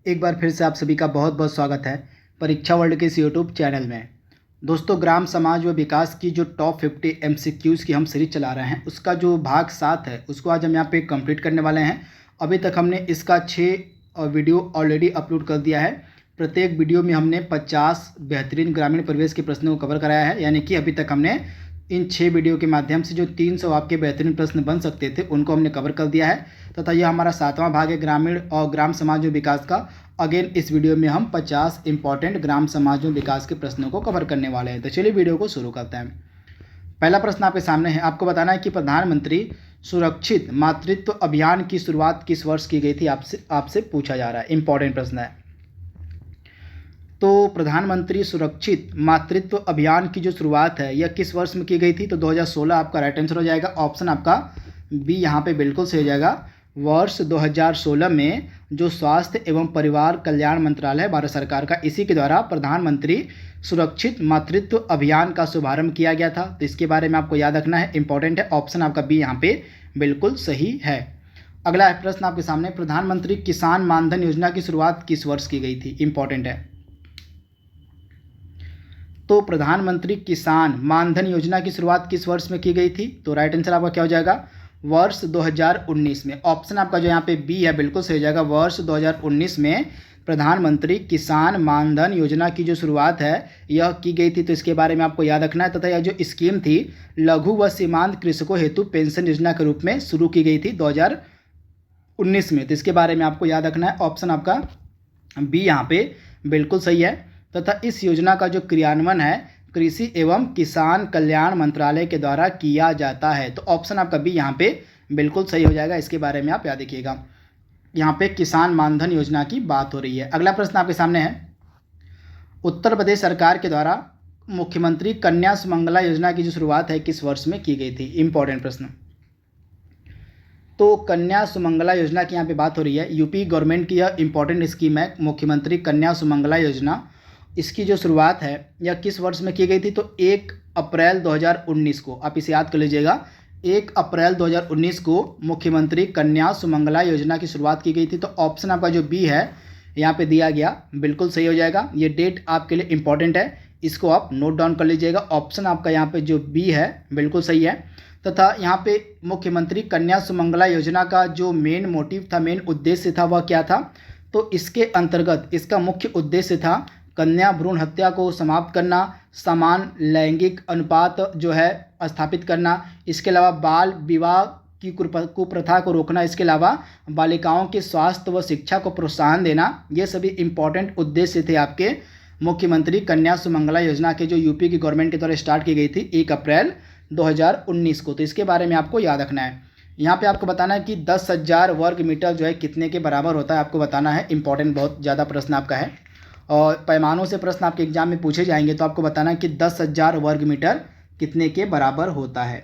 एक बार फिर से आप सभी का बहुत बहुत स्वागत है परीक्षा वर्ल्ड के इस यूट्यूब चैनल में। दोस्तों, ग्राम समाज व विकास की जो टॉप 50 MCQs की हम सीरीज चला रहे हैं उसका जो भाग 7 है उसको आज हम यहाँ पे कंप्लीट करने वाले हैं। अभी तक हमने इसका 6 वीडियो ऑलरेडी अपलोड कर दिया है। प्रत्येक वीडियो में हमने 50 बेहतरीन ग्रामीण परिवेश के प्रश्नों को कवर कराया है, यानी कि अभी तक हमने इन 6 वीडियो के माध्यम से जो 300 आपके बेहतरीन प्रश्न बन सकते थे उनको हमने कवर कर दिया है तथा यह हमारा 7वां भाग है ग्रामीण और ग्राम समाज व विकास का। अगेन इस वीडियो में हम 50 इंपॉर्टेंट ग्राम समाज व विकास के प्रश्नों को कवर करने वाले हैं। तो चलिए वीडियो को शुरू करते हैं। पहला प्रश्न आपके सामने है, आपको बताना है कि प्रधानमंत्री सुरक्षित मातृत्व अभियान की शुरुआत किस वर्ष की गई थी। आपसे पूछा जा रहा है, इंपॉर्टेंट प्रश्न है। तो प्रधानमंत्री सुरक्षित मातृत्व अभियान की जो शुरुआत है यह किस वर्ष में की गई थी। तो 2016 आपका राइट आंसर हो जाएगा। ऑप्शन आपका बी यहाँ पे बिल्कुल सही हो जाएगा। वर्ष 2016 में जो स्वास्थ्य एवं परिवार कल्याण मंत्रालय भारत सरकार का, इसी के द्वारा प्रधानमंत्री सुरक्षित मातृत्व अभियान का शुभारंभ किया गया था। तो इसके बारे में आपको याद रखना है, इंपॉर्टेंट है। ऑप्शन आपका बी यहाँ पे बिल्कुल सही है। अगला प्रश्न आपके सामने, प्रधानमंत्री किसान मानधन योजना की शुरुआत किस वर्ष की गई थी। इंपॉर्टेंट है। तो प्रधानमंत्री किसान मानधन योजना की शुरुआत किस वर्ष में की गई थी। तो राइट आंसर आपका क्या हो जाएगा, वर्ष 2019 में। ऑप्शन आपका जो यहाँ पे बी है बिल्कुल सही हो जाएगा। वर्ष 2019 में प्रधानमंत्री किसान मानधन योजना की जो शुरुआत है यह की गई थी। तो इसके बारे में आपको याद रखना है। तथा यह जो स्कीम थी लघु व सीमांत कृषकों हेतु पेंशन योजना के रूप में शुरू की गई थी 2019 में। तो इसके बारे में आपको याद रखना है। ऑप्शन आपका बी यहाँ पे बिल्कुल सही है। तथा इस योजना का जो क्रियान्वयन है कृषि एवं किसान कल्याण मंत्रालय के द्वारा किया जाता है। तो ऑप्शन आपका बी यहाँ पे बिल्कुल सही हो जाएगा। इसके बारे में आप याद रखिएगा, यहाँ पे किसान मानधन योजना की बात हो रही है। अगला प्रश्न आपके सामने है, उत्तर प्रदेश सरकार के द्वारा मुख्यमंत्री कन्या सुमंगला योजना की जो शुरुआत है किस वर्ष में की गई थी। इंपॉर्टेंट प्रश्न। तो कन्या सुमंगला योजना की यहाँ पे बात हो रही है। यूपी गवर्नमेंट की यह इंपॉर्टेंट स्कीम है मुख्यमंत्री कन्या सुमंगला योजना। इसकी जो शुरुआत है यह किस वर्ष में की गई थी। तो 1 अप्रैल 2019 को, आप इसे याद कर लीजिएगा, 1 अप्रैल 2019 को मुख्यमंत्री कन्या सुमंगला योजना की शुरुआत की गई थी। तो ऑप्शन आपका जो बी है यहाँ पे दिया गया बिल्कुल सही हो जाएगा। ये डेट आपके लिए इंपॉर्टेंट है, इसको आप नोट डाउन कर लीजिएगा। ऑप्शन आपका यहाँ पे जो बी है बिल्कुल सही है। तथा यहाँ पे मुख्यमंत्री कन्या सुमंगला योजना का जो मेन मोटिव था, मेन उद्देश्य था, वह क्या था। तो इसके अंतर्गत इसका मुख्य उद्देश्य था कन्या भ्रूण हत्या को समाप्त करना, समान लैंगिक अनुपात जो है स्थापित करना, इसके अलावा बाल विवाह की कुप्रथा को रोकना, इसके अलावा बालिकाओं के स्वास्थ्य व शिक्षा को प्रोत्साहन देना। ये सभी इंपॉर्टेंट उद्देश्य थे आपके मुख्यमंत्री कन्या सुमंगला योजना के, जो यूपी की गवर्नमेंट के द्वारा स्टार्ट की गई थी 1 अप्रैल 2019 को। तो इसके बारे में आपको याद रखना है। यहाँ पे आपको बताना है कि 10,000 वर्ग मीटर जो है कितने के बराबर होता है, आपको बताना है। इंपॉर्टेंट बहुत ज़्यादा प्रश्न आपका है और पैमानों से प्रश्न आपके एग्जाम में पूछे जाएंगे। तो आपको बताना है कि 10,000 वर्ग मीटर कितने के बराबर होता है।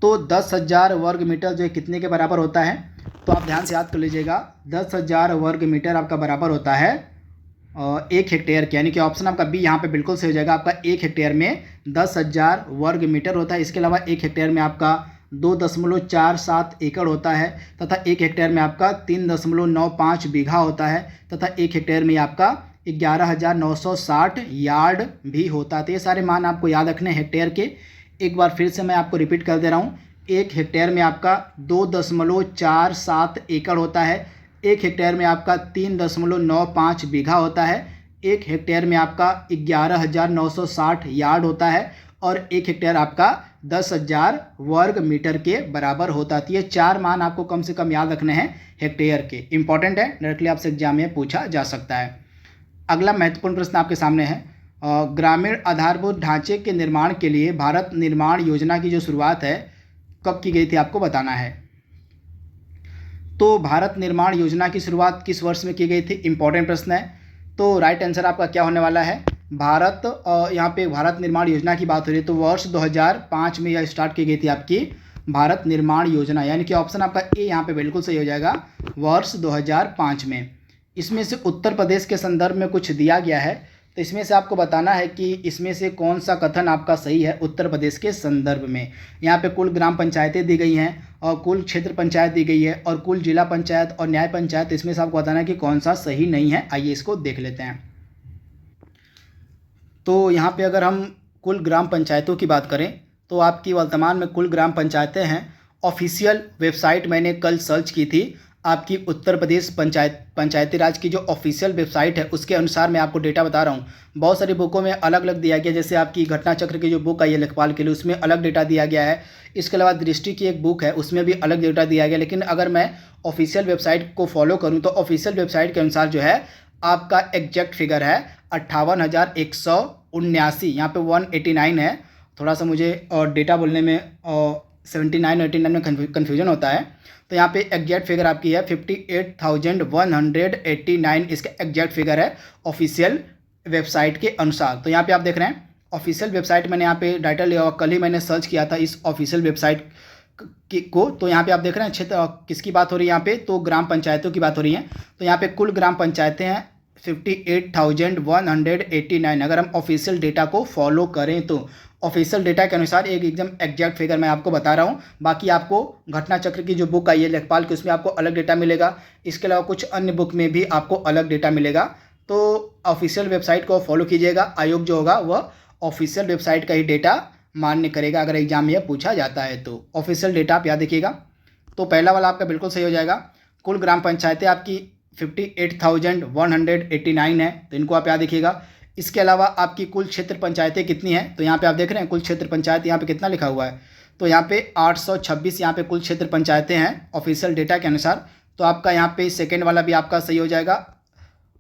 तो 10,000 वर्ग मीटर जो है कितने के बराबर होता है, तो आप ध्यान से याद कर लीजिएगा। 10,000 वर्ग मीटर आपका बराबर होता है 1 हेक्टेयर के, यानी कि ऑप्शन आपका बी यहाँ पे बिल्कुल सही हो जाएगा। आपका 1 हेक्टेयर में 10,000 वर्ग मीटर होता है। इसके अलावा 1 हेक्टेयर में आपका 2.47 एकड़ होता है तथा 1 हेक्टेयर में आपका 3.95 बीघा होता है तथा 1 हेक्टेयर में आपका 11,960 यार्ड भी होता है। तो ये सारे मान आपको याद रखने हेक्टेयर के। एक बार फिर से मैं आपको रिपीट कर दे रहा हूँ। 1 हेक्टेयर में आपका 2.47 एकड़ होता है, 1 हेक्टेयर में आपका 3.95 बीघा होता है, 1 हेक्टेयर में आपका 11,960 यार्ड होता है और 1 हेक्टेयर आपका 10,000 वर्ग मीटर के बराबर होता है। तो ये 4 मान आपको कम से कम याद रखने हैं हेक्टेयर के। इंपॉर्टेंट है, डायरेक्टली आपसे एग्जाम में पूछा जा सकता है। अगला महत्वपूर्ण प्रश्न आपके सामने है, ग्रामीण आधारभूत ढांचे के निर्माण के लिए भारत निर्माण योजना की जो शुरुआत है कब की गई थी, आपको बताना है। तो भारत निर्माण योजना की शुरुआत किस वर्ष में की गई थी। इंपॉर्टेंट प्रश्न है। तो राइट आंसर आपका क्या होने वाला है, भारत, यहाँ पे भारत निर्माण योजना की बात हो रही है। तो वर्ष 2005 में यह स्टार्ट की गई थी आपकी भारत निर्माण योजना, यानी कि ऑप्शन आपका ए यहाँ पे बिल्कुल सही हो जाएगा, वर्ष 2005 में। इसमें से उत्तर प्रदेश के संदर्भ में कुछ दिया गया है तो इसमें से आपको बताना है कि इसमें से कौन सा कथन आपका सही है उत्तर प्रदेश के संदर्भ में। यहाँ पे कुल ग्राम पंचायतें दी गई हैं और कुल क्षेत्र पंचायत दी गई है और कुल जिला पंचायत और न्याय पंचायत, इसमें से आपको बताना है कि कौन सा सही नहीं है। आइए इसको देख लेते हैं। तो यहाँ पे अगर हम कुल ग्राम पंचायतों की बात करें तो आपकी वर्तमान में कुल ग्राम पंचायतें हैं। ऑफिशियल वेबसाइट मैंने कल सर्च की थी, आपकी उत्तर प्रदेश पंचायती राज की जो ऑफिशियल वेबसाइट है उसके अनुसार मैं आपको डेटा बता रहा हूँ। बहुत सारी बुकों में अलग अलग दिया गया, जैसे आपकी घटना चक्र की जो बुक आई है लेखपाल के लिए उसमें अलग डेटा दिया गया है। इसके अलावा दृष्टि की एक बुक है उसमें भी अलग डेटा दिया गया। लेकिन अगर मैं ऑफिशियल वेबसाइट को फॉलो करूँ तो ऑफिशियल वेबसाइट के अनुसार जो है आपका एग्जैक्ट फिगर है 58,179। यहाँ पे 189 है, थोड़ा सा मुझे डेटा बोलने में 79 और 89 में कन्फ्यूजन होता है। तो यहाँ पे एग्जैक्ट फिगर आपकी है 58,189, इसका एग्जैक्ट फिगर है ऑफिशियल वेबसाइट के अनुसार। तो यहाँ पे आप देख रहे हैं ऑफिशियल वेबसाइट, मैंने यहाँ पे डाटा लिया और कल ही मैंने सर्च किया था इस ऑफिशियल वेबसाइट को। तो यहाँ पे आप देख रहे हैं क्षेत्र किसकी बात हो रही है यहाँ पे, तो ग्राम पंचायतों की बात हो रही है। तो यहाँ पे कुल ग्राम पंचायतें हैं 58,189। अगर हम ऑफिशियल डेटा को फॉलो करें तो ऑफिशियल डेटा के अनुसार एक एकदम एग्जैक्ट फिगर मैं आपको बता रहा हूँ। बाकी आपको घटना चक्र की जो बुक आई है लेखपाल की उसमें आपको अलग डेटा मिलेगा। इसके अलावा कुछ अन्य बुक में भी आपको अलग डेटा मिलेगा। तो ऑफिशियल वेबसाइट को फॉलो कीजिएगा। आयोग जो होगा वह ऑफिशियल वेबसाइट का ही डेटा मान्य करेगा अगर एग्जाम में पूछा जाता है तो। ऑफिशियल डेटा आप याद रखिएगा। तो पहला वाला आपका बिल्कुल सही हो जाएगा। कुल ग्राम पंचायतें आपकी 58,189 है, तो इनको आप याद रखिएगा। इसके अलावा आपकी कुल क्षेत्र पंचायतें कितनी हैं, तो यहाँ पे आप देख रहे हैं कुल क्षेत्र पंचायत यहाँ पे कितना लिखा हुआ है, तो यहाँ पे 826 यहाँ पे कुल क्षेत्र पंचायतें हैं ऑफिशियल डेटा के अनुसार। तो आपका यहाँ पे सेकेंड वाला भी आपका सही हो जाएगा।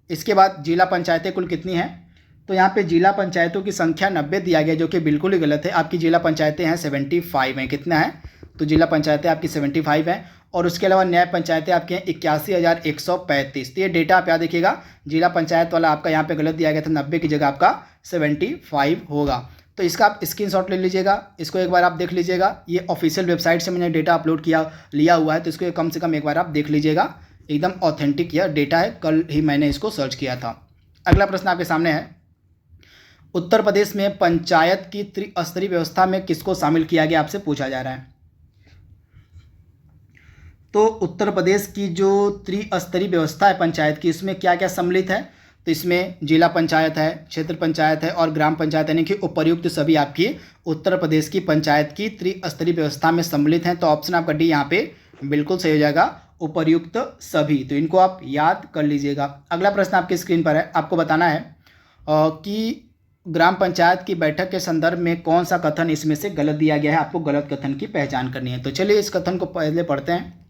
इसके बाद जिला पंचायतें कुल कितनी हैं, तो यहाँ पे जिला पंचायतों की संख्या 90 दिया गया जो कि बिल्कुल ही गलत है। आपकी जिला पंचायतें हैं 75 हैं। कितना है, तो जिला पंचायतें आपकी 75 हैं। और उसके अलावा न्याय पंचायतें आपके हैं 81,135। तो ये डेटा आप याद रखिएगा। जिला पंचायत वाला आपका यहाँ पे गलत दिया गया था, 90 की जगह आपका 75 होगा। तो इसका आप स्क्रीनशॉट ले लीजिएगा, इसको एक बार आप देख लीजिएगा। ये ऑफिशियल वेबसाइट से मैंने डेटा अपलोड लिया हुआ है, तो इसको कम से कम एक बार आप देख लीजिएगा। एकदम ऑथेंटिक यह डेटा है, कल ही मैंने इसको सर्च किया था। अगला प्रश्न आपके सामने है, उत्तर प्रदेश में पंचायत की त्रिस्तरीय व्यवस्था में किसको शामिल किया गया, आपसे पूछा जा रहा है। तो उत्तर प्रदेश की जो त्रिस्तरीय व्यवस्था है पंचायत की, इसमें क्या क्या सम्मिलित है, तो इसमें जिला पंचायत है, क्षेत्र पंचायत है और ग्राम पंचायत, यानी कि उपर्युक्त सभी आपकी उत्तर प्रदेश की पंचायत की त्रिस्तरीय व्यवस्था में सम्मिलित हैं। तो ऑप्शन आपका डी यहाँ पे बिल्कुल सही हो जाएगा, उपर्युक्त सभी। तो इनको आप याद कर लीजिएगा। अगला प्रश्न आपकी स्क्रीन पर है, आपको बताना है कि ग्राम पंचायत की बैठक के संदर्भ में कौन सा कथन इसमें से गलत दिया गया है। आपको गलत कथन की पहचान करनी है। तो चलिए इस कथन को पहले पढ़ते हैं।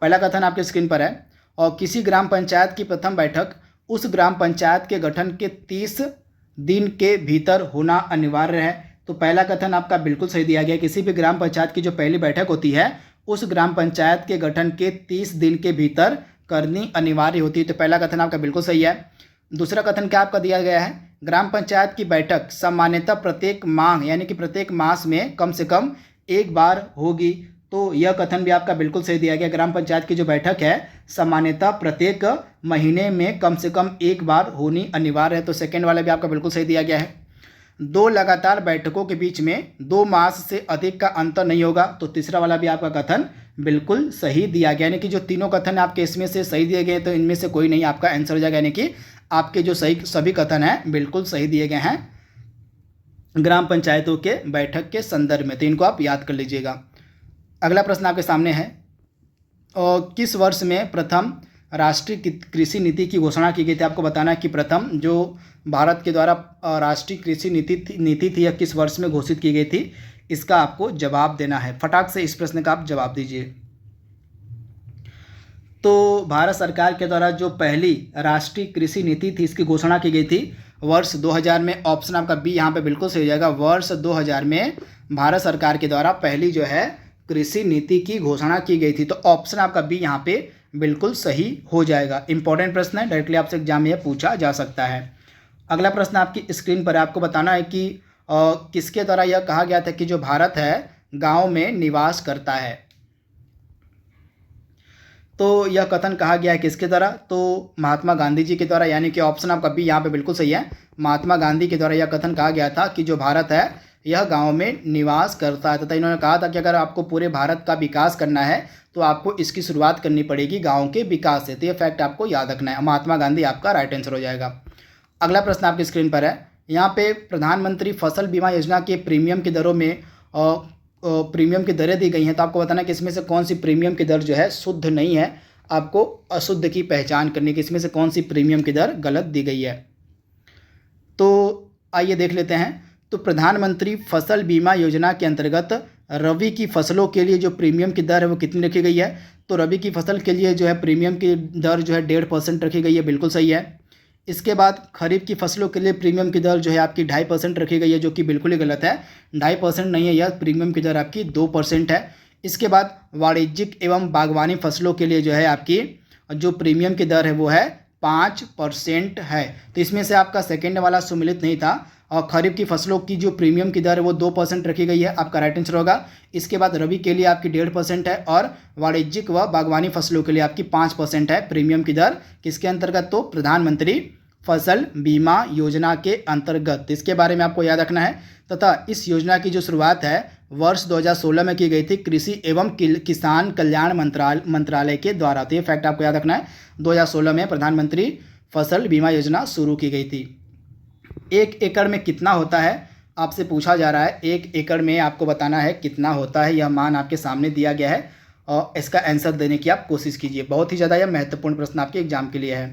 पहला कथन आपके स्क्रीन पर है, और किसी ग्राम पंचायत की प्रथम बैठक उस ग्राम पंचायत के गठन के 30 दिन के भीतर होना अनिवार्य है। तो पहला कथन आपका बिल्कुल सही दिया गया। किसी भी ग्राम पंचायत की जो पहली बैठक होती है उस ग्राम पंचायत के गठन के 30 दिन के भीतर करनी अनिवार्य होती है। तो पहला कथन आपका बिल्कुल सही है। दूसरा कथन क्या आपका दिया गया है, ग्राम पंचायत की बैठक सामान्यतः प्रत्येक माह यानी कि प्रत्येक मास में कम से कम एक बार होगी। तो यह कथन भी आपका बिल्कुल सही दिया गया। ग्राम पंचायत की जो बैठक है सामान्यतः प्रत्येक महीने में कम से कम एक बार होनी अनिवार्य है। तो सेकंड वाला भी आपका बिल्कुल सही दिया गया है। 2 लगातार बैठकों के बीच में 2 मास से अधिक का अंतर नहीं होगा। तो तीसरा वाला भी आपका कथन बिल्कुल सही दिया गया। यानी कि जो तीनों कथन आपके इसमें से सही दिए गए, तो इनमें से कोई नहीं आपका आंसर हो जाएगा। यानी कि आपके जो सही सभी कथन हैं बिल्कुल सही दिए गए हैं ग्राम पंचायतों के बैठक के संदर्भ में। तो इनको आप याद कर लीजिएगा। अगला प्रश्न आपके सामने है, और किस वर्ष में प्रथम राष्ट्रीय कृषि नीति की घोषणा की गई थी। आपको बताना है कि प्रथम जो भारत के द्वारा राष्ट्रीय कृषि नीति थी यह किस वर्ष में घोषित की गई थी। इसका आपको जवाब देना है। फटाक से इस प्रश्न का आप जवाब दीजिए। तो भारत सरकार के द्वारा जो पहली राष्ट्रीय कृषि नीति थी इसकी घोषणा की गई थी वर्ष 2000 में। ऑप्शन आपका बी यहाँ पे बिल्कुल सही हो जाएगा। वर्ष 2000 में भारत सरकार के द्वारा पहली जो है कृषि नीति की घोषणा की गई थी। तो ऑप्शन आपका बी यहाँ पे बिल्कुल सही हो जाएगा। इंपॉर्टेंट प्रश्न है, डायरेक्टली आपसे एग्जाम में पूछा जा सकता है। अगला प्रश्न आपकी स्क्रीन पर है, आपको बताना है कि किसके द्वारा यह कहा गया था कि जो भारत है गांव में निवास करता है। तो यह कथन कहा गया है किसके द्वारा? तो महात्मा गांधी जी के द्वारा, यानी कि ऑप्शन आपका बी यहाँ पे बिल्कुल सही है। महात्मा गांधी के द्वारा यह कथन कहा गया था कि जो भारत है यह गाँव में निवास करता है, तथा इन्होंने कहा था कि अगर आपको पूरे भारत का विकास करना है तो आपको इसकी शुरुआत करनी पड़ेगी गाँव के विकास से। तो ये फैक्ट आपको याद रखना है। महात्मा गांधी आपका राइट आंसर हो जाएगा। अगला प्रश्न आपकी स्क्रीन पर है। यहाँ पे प्रधानमंत्री फसल बीमा योजना के प्रीमियम की दरों में प्रीमियम की दरें दी गई हैं, तो आपको बताना है कि इसमें से कौन सी प्रीमियम की दर जो है शुद्ध नहीं है। आपको अशुद्ध की पहचान करनी कि इसमें से कौन सी प्रीमियम की दर गलत दी गई है। तो आइए देख लेते हैं। तो प्रधानमंत्री फसल बीमा योजना के अंतर्गत रबी की फसलों के लिए जो प्रीमियम की दर है वो कितनी रखी गई है? तो रबी की फसल के लिए जो है प्रीमियम की दर जो है 1.5% रखी गई है, बिल्कुल सही है। इसके बाद खरीफ की फसलों के लिए प्रीमियम की दर जो है आपकी 2.5% रखी गई है, जो कि बिल्कुल ही गलत है। 2.5% नहीं है, यह प्रीमियम की दर आपकी 2% है। इसके बाद वाणिज्यिक एवं बागवानी फसलों के लिए जो है आपकी जो प्रीमियम की दर है वो है 5% है। तो इसमें से आपका सेकेंड वाला सम्मिलित नहीं था। और खरीफ की फसलों की जो प्रीमियम की दर है वो 2% रखी गई है, आपका राइट आंसर होगा। इसके बाद रबी के लिए आपकी 1.5% है और वाणिज्यिक व बागवानी फसलों के लिए आपकी 5% है प्रीमियम की दर। किसके अंतर्गत? तो प्रधानमंत्री फसल बीमा योजना के अंतर्गत। इसके बारे में आपको याद रखना है। तथा इस योजना की जो शुरुआत है वर्ष 2016 में की गई थी कृषि एवं किसान कल्याण मंत्रालय के द्वारा। तो ये फैक्ट आपको याद रखना है। 2016 में प्रधानमंत्री फसल बीमा योजना शुरू की गई थी। 1 एकड़ में कितना होता है आपसे पूछा जा रहा है। 1 एकड़ में आपको बताना है कितना होता है। यह मान आपके सामने दिया गया है और इसका आंसर देने की आप कोशिश कीजिए। बहुत ही ज़्यादा यह महत्वपूर्ण प्रश्न आपके एग्जाम के लिए है।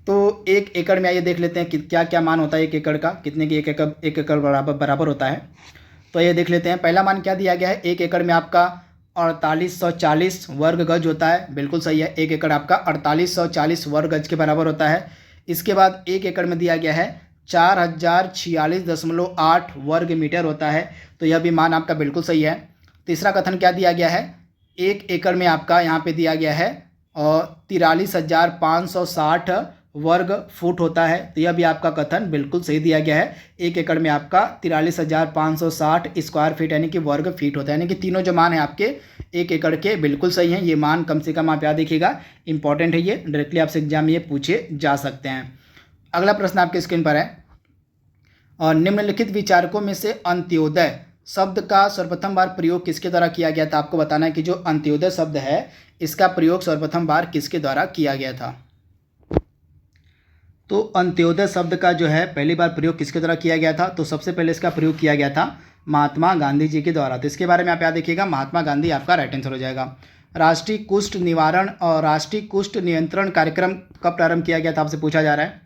तो 1 एकड़ में आइए देख लेते हैं कि क्या क्या मान होता है 1 एकड़ का, कितने की 1 एकड़ बराबर होता है। तो ये देख लेते हैं। पहला मान क्या दिया गया है? 1 एकड़ में आपका 4840 वर्ग गज होता है, बिल्कुल सही है। 1 एकड़ आपका 4840 वर्ग गज के बराबर होता है। इसके बाद 1 एकड़ में दिया गया है 4046.8 वर्ग मीटर होता है, तो यह भी मान आपका बिल्कुल सही है। तीसरा कथन क्या दिया गया है? 1 एकड़ में आपका यहाँ पे दिया गया है और 43,560 वर्ग फुट होता है, तो यह भी आपका कथन बिल्कुल सही दिया गया है। 1 एकड़ में आपका 43,560 स्क्वायर फीट यानी कि वर्ग फीट होता है, यानी कि तीनों जो मान है आपके 1 एकड़ के बिल्कुल सही हैं। ये मान कम से कम आप याद रखिएगा, इंपॉर्टेंट है ये, डायरेक्टली आपसे एग्जाम में ये पूछे जा सकते हैं। अगला प्रश्न आपके स्क्रीन पर है। और निम्नलिखित विचारकों में से अंत्योदय शब्द का सर्वप्रथम बार प्रयोग किसके द्वारा किया गया था? आपको बताना है कि जो अंत्योदय शब्द है इसका प्रयोग सर्वप्रथम बार किसके द्वारा किया गया था। तो अंत्योदय शब्द का जो है पहली बार प्रयोग किसके द्वारा किया गया था? तो सबसे पहले इसका प्रयोग किया गया था महात्मा गांधी जी के द्वारा। तो इसके बारे में आप याद रखिएगा, महात्मा गांधी आपका राइट आंसर हो जाएगा। राष्ट्रीय कुष्ठ निवारण और राष्ट्रीय कुष्ठ नियंत्रण कार्यक्रम कब प्रारंभ किया गया था आपसे पूछा जा रहा है।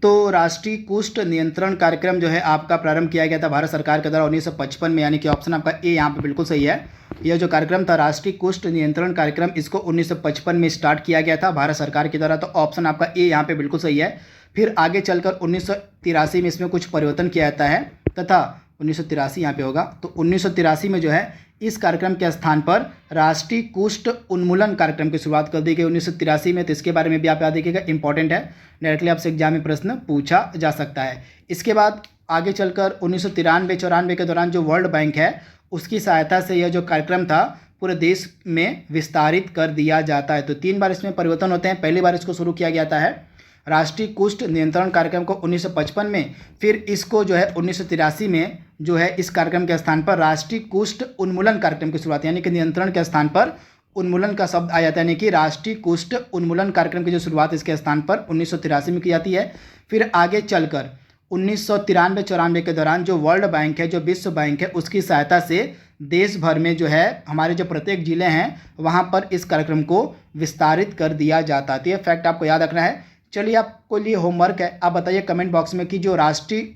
तो राष्ट्रीय कुष्ठ नियंत्रण कार्यक्रम जो है आपका प्रारंभ किया गया था भारत सरकार के द्वारा 1955 में, यानी कि ऑप्शन आपका ए यहाँ पे बिल्कुल सही है। यह जो कार्यक्रम था राष्ट्रीय कुष्ठ नियंत्रण कार्यक्रम, इसको 1955 में स्टार्ट किया गया था भारत सरकार के द्वारा, तो ऑप्शन आपका ए यहाँ पे बिल्कुल सही है। फिर आगे चलकर 1983 में इसमें कुछ परिवर्तन किया जाता है तथा 1983 यहाँ पे होगा। तो 1983 में जो है इस कार्यक्रम के स्थान पर राष्ट्रीय कुष्ठ उन्मूलन कार्यक्रम की शुरुआत कर दी गई 1983 में। तो इसके बारे में भी आप याद रखिएगा, इंपॉर्टेंट है, डायरेक्टली आपसे एग्जाम में प्रश्न पूछा जा सकता है। इसके बाद आगे चलकर 1993-94 के दौरान जो वर्ल्ड बैंक है उसकी सहायता से यह जो कार्यक्रम था पूरे देश में विस्तारित कर दिया जाता है। तो 3 बार इसमें परिवर्तन होते हैं। पहली बार इसको शुरू किया जाता है राष्ट्रीय कुष्ठ नियंत्रण कार्यक्रम को 1955 में, फिर इसको जो है 1983 में जो है इस कार्यक्रम के स्थान पर राष्ट्रीय कुष्ठ उन्मूलन कार्यक्रम की शुरुआत, यानी कि नियंत्रण के स्थान पर उन्मूलन का शब्द आ जाता है, यानी कि राष्ट्रीय कुष्ठ उन्मूलन कार्यक्रम की जो शुरुआत इसके स्थान पर 1983 में की जाती है। फिर आगे चलकर 1993-94 के दौरान जो वर्ल्ड बैंक है, जो विश्व बैंक है, उसकी सहायता से देश भर में जो है हमारे जो प्रत्येक जिले हैं वहाँ पर इस कार्यक्रम को विस्तारित कर दिया जाता है। तो ये फैक्ट आपको याद रखना है। चलिए आपको लिए होमवर्क है, आप बताइए कमेंट बॉक्स में कि जो राष्ट्रीय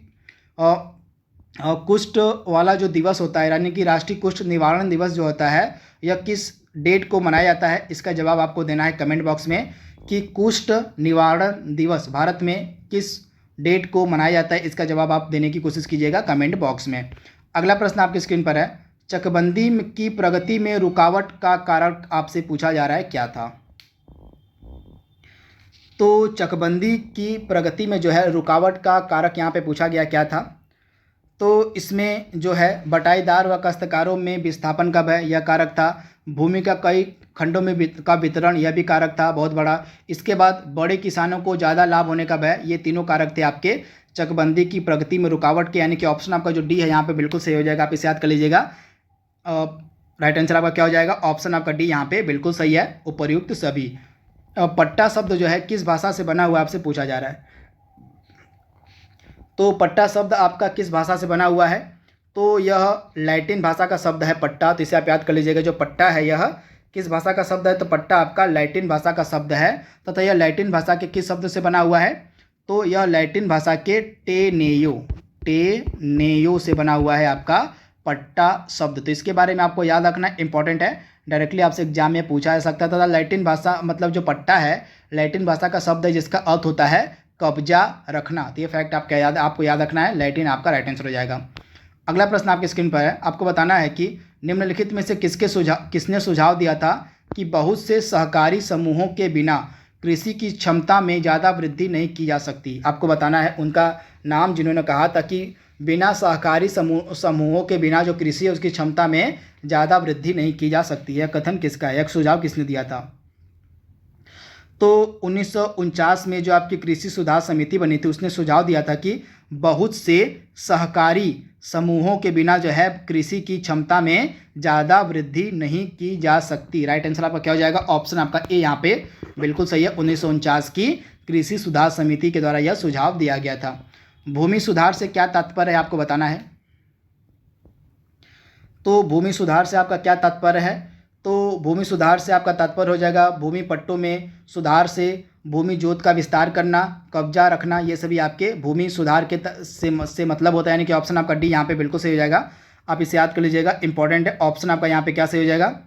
कुष्ठ वाला जो दिवस होता है, यानी कि राष्ट्रीय कुष्ठ निवारण दिवस जो होता है यह किस डेट को मनाया जाता है। इसका जवाब आपको देना है कमेंट बॉक्स में कि कुष्ठ निवारण दिवस भारत में किस डेट को मनाया जाता है। इसका जवाब आप देने की कोशिश कीजिएगा कमेंट बॉक्स में। अगला प्रश्न आपकी स्क्रीन पर है। चकबंदी की प्रगति में रुकावट का कारण आपसे पूछा जा रहा है, क्या था? तो चकबंदी की प्रगति में जो है रुकावट का कारक यहाँ पे पूछा गया, क्या था? तो इसमें जो है बटाईदार व काश्तकारों में विस्थापन का भय, यह कारक था। भूमि का कई खंडों में का वितरण, यह भी कारक था बहुत बड़ा। इसके बाद बड़े किसानों को ज़्यादा लाभ होने का भय, ये तीनों कारक थे आपके चकबंदी की प्रगति में रुकावट के, यानी कि ऑप्शन आपका जो डी है यहाँ पे बिल्कुल सही हो जाएगा। आप इसे याद कर लीजिएगा। राइट आंसर आपका क्या हो जाएगा? ऑप्शन आपका डी यहाँ पे बिल्कुल सही है, उपर्युक्त सभी। पट्टा शब्द जो है किस भाषा से बना हुआ आपसे पूछा जा रहा है। तो पट्टा शब्द आपका किस भाषा से बना हुआ है? तो यह लैटिन भाषा का शब्द है पट्टा, तो इसे आप याद कर लीजिएगा। जो पट्टा है यह किस भाषा का शब्द है? तो पट्टा आपका लैटिन भाषा का शब्द है तथा यह लैटिन भाषा के किस शब्द से बना हुआ है? तो यह लैटिन भाषा के टेनेयो से बना हुआ है आपका पट्टा शब्द। तो इसके बारे में आपको याद रखना इंपॉर्टेंट है, डायरेक्टली आपसे एग्जाम में पूछा जा सकता था। लैटिन भाषा मतलब जो पट्टा है लैटिन भाषा का शब्द है जिसका अर्थ होता है कब्जा रखना। तो ये फैक्ट आपको याद रखना है। लैटिन आपका राइट आंसर हो जाएगा। अगला प्रश्न आपकी स्क्रीन पर है। आपको बताना है कि निम्नलिखित में से किसने सुझाव दिया था कि बहुत से सहकारी समूहों के बिना कृषि की क्षमता में ज़्यादा वृद्धि नहीं की जा सकती। आपको बताना है उनका नाम जिन्होंने कहा था कि बिना सहकारी समूहों के बिना जो कृषि है उसकी क्षमता में ज़्यादा वृद्धि नहीं की जा सकती है। कथन किसका है? एक सुझाव किसने दिया था? तो 1949 में जो आपकी कृषि सुधार समिति बनी थी उसने सुझाव दिया था कि बहुत से सहकारी समूहों के बिना जो है कृषि की क्षमता में ज़्यादा वृद्धि नहीं की जा सकती। राइट आंसर आपका क्या हो जाएगा? ऑप्शन आपका ए यहाँ पे बिल्कुल सही है। 1949 की कृषि सुधार समिति के द्वारा यह सुझाव दिया गया था। भूमि सुधार से क्या तात्पर्य है आपको बताना है। तो भूमि सुधार से आपका क्या तात्पर्य है? तो भूमि सुधार से आपका तात्पर्य हो जाएगा भूमि पट्टों में सुधार से भूमि जोत का विस्तार करना, कब्जा रखना, ये सभी आपके भूमि सुधार के से मतलब होता है। यानी कि ऑप्शन आपका डी यहाँ पे बिल्कुल सही हो जाएगा। आप इसे याद कर लीजिएगा, इंपॉर्टेंट है। ऑप्शन आपका यहाँ पे क्या सही हो जाएगा?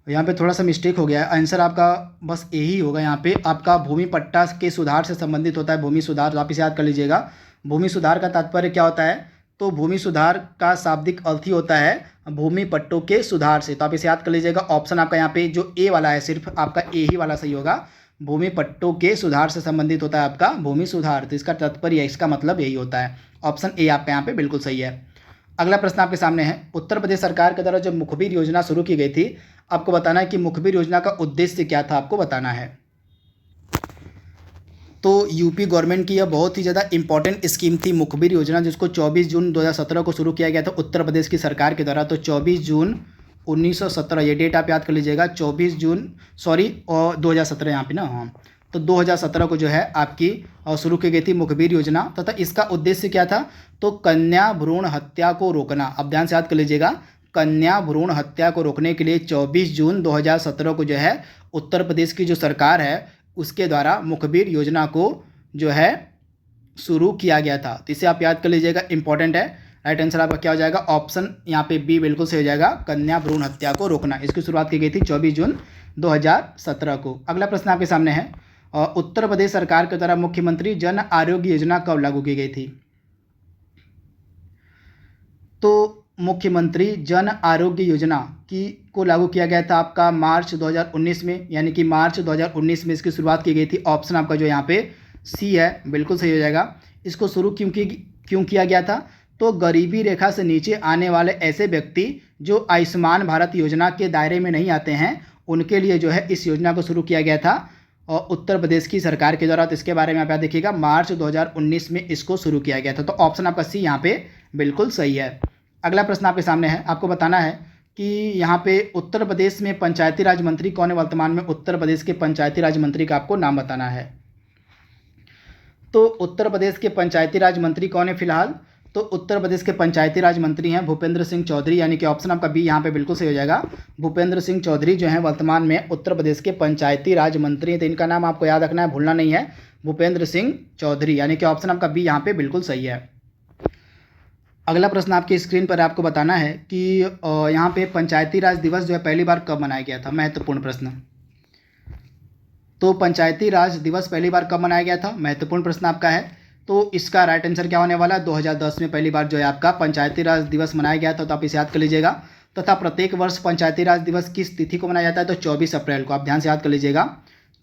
यहाँ पे थोड़ा सा मिस्टेक हो गया है, आंसर आपका बस यही होगा। यहाँ पे आपका भूमि पट्टा के सुधार से संबंधित होता है भूमि सुधार, तो आप इसे याद कर लीजिएगा। भूमि सुधार का तात्पर्य क्या होता है? तो भूमि सुधार का शाब्दिक अर्थ ही होता है भूमि पट्टों के सुधार से। तो आप इसे याद कर लीजिएगा। ऑप्शन आपका यहाँ पे जो ए वाला है सिर्फ आपका ए ही वाला सही होगा। भूमि पट्टों के सुधार से संबंधित होता है आपका भूमि सुधार, तो इसका तात्पर्य इसका मतलब यही होता है। ऑप्शन ए आपका यहाँ पे बिल्कुल सही है। अगला प्रश्न आपके सामने है। उत्तर प्रदेश सरकार के द्वारा जो मुखबिर योजना शुरू की गई थी, आपको बताना है कि मुखबिर योजना का उद्देश्य क्या था, आपको बताना है। तो यूपी गवर्नमेंट की यह बहुत ही ज़्यादा इंपॉर्टेंट स्कीम थी मुखबिर योजना, जिसको 24 जून 2017 को शुरू किया गया था उत्तर प्रदेश की सरकार के द्वारा। तो 24 जून 1917, ये डेट आप याद कर लीजिएगा। 24 जून और 2017 यहाँ पे ना, हाँ, तो 2017 को जो है आपकी शुरू की गई थी मुखबिर योजना। तथा इसका उद्देश्य क्या था? तो कन्या भ्रूण हत्या को रोकना। अब ध्यान से याद कर लीजिएगा, कन्या भ्रूण हत्या को रोकने के लिए 24 जून 2017 को जो है उत्तर प्रदेश की जो सरकार है उसके द्वारा मुखबिर योजना को जो है शुरू किया गया था। तो इसे आप याद कर लीजिएगा, इंपॉर्टेंट है। राइट आंसर आपका क्या हो जाएगा? ऑप्शन यहाँ पे बी बिल्कुल सही हो जाएगा, कन्या भ्रूण हत्या को रोकना। इसकी शुरुआत की गई थी 24 जून 2017 को। अगला प्रश्न आपके सामने है। उत्तर प्रदेश सरकार के द्वारा मुख्यमंत्री जन आरोग्य योजना कब लागू की गई थी? तो मुख्यमंत्री जन आरोग्य योजना को लागू किया गया था आपका मार्च 2019 में, यानी कि मार्च 2019 में इसकी शुरुआत की गई थी। ऑप्शन आपका जो यहाँ पे सी है बिल्कुल सही हो जाएगा। इसको शुरू क्यों किया गया था? तो गरीबी रेखा से नीचे आने वाले ऐसे व्यक्ति जो आयुष्मान भारत योजना के दायरे में नहीं आते हैं उनके लिए जो है इस योजना को शुरू किया गया था और उत्तर प्रदेश की सरकार के द्वारा। तो इसके बारे में आप याद देखिएगा, मार्च 2019 में इसको शुरू किया गया था। तो ऑप्शन आपका सी यहाँ पे बिल्कुल सही है। अगला प्रश्न आपके सामने है। आपको बताना है कि यहाँ पे उत्तर प्रदेश में पंचायती राज मंत्री कौन है वर्तमान में? उत्तर प्रदेश के पंचायती राज मंत्री का आपको नाम बताना है। तो उत्तर प्रदेश के पंचायती राज मंत्री कौन है फिलहाल? तो उत्तर प्रदेश के पंचायती राज मंत्री हैं भूपेंद्र सिंह चौधरी, यानी कि ऑप्शन आपका बी यहाँ पे बिल्कुल सही हो जाएगा। भूपेंद्र सिंह चौधरी जो हैं वर्तमान में उत्तर प्रदेश के पंचायती राज मंत्री हैं। तो इनका नाम आपको याद रखना है, भूलना नहीं है, भूपेंद्र सिंह चौधरी, यानी कि ऑप्शन आपका बी यहाँ पे बिल्कुल सही है। अगला प्रश्न आपकी स्क्रीन पर आपको बताना है कि यहाँ पे पंचायती राज दिवस जो है पहली बार कब मनाया गया था? महत्वपूर्ण प्रश्न। तो पंचायती राज दिवस पहली बार कब मनाया गया था? महत्वपूर्ण प्रश्न आपका है। तो इसका राइट आंसर क्या होने वाला है? 2010 में पहली बार जो है आपका पंचायती राज दिवस मनाया गया था। तो आप इसे याद कर लीजिएगा। तथा प्रत्येक वर्ष पंचायती राज दिवस किस तिथि को मनाया जाता है? तो 24 अप्रैल को। आप ध्यान से याद कर लीजिएगा,